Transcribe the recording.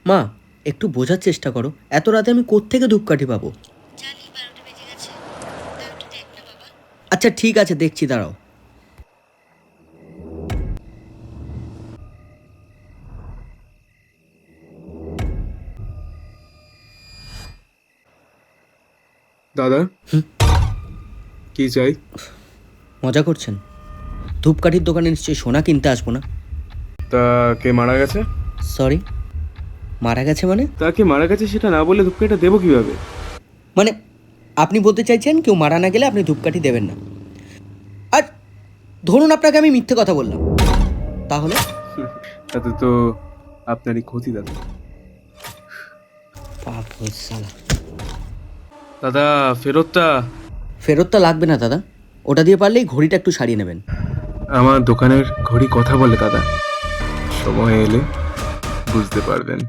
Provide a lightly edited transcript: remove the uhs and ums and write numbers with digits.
মা, একটু বোঝার চেষ্টা করো, এত রাতে আমি কোত্থেকে ধূপকাঠি পাবো? জানি 12টা বেজে গেছে, তাও একটু দেখ না বাবা। আচ্ছা ঠিক আছে, দেখছি, দাঁড়াও। দাদা, কি চাই? মজা করছেন? ধূপকাঠির দোকানে নিশ্চয়ই সোনা কিনতে আসবো না। তা কে মারা গেছে? সরি, মারা গেছে মানে? তা কে মারা গেছে সেটা না বলে ধূপকাঠিটা দেবো কিভাবে? মানে আপনি বলতে চাইছেন কেউ মারা না গেলে আপনি ধূপকাঠি দেবেন না? আর ধরুন আপনাকে আমি মিথ্যে কথা বললাম, তাহলে? তাতে তো আপনারই ক্ষতি দাদা। পাগল শালা। দাদা, ফেরতটা। ফেরতটা লাগবে না দাদা, ওটা দিয়ে পারলেই ঘড়িটা একটু সারিয়ে নেবেন। আমার দোকানের ঘড়ি কথা বলে দাদা, সময় এলে বুঝতে পারবেন।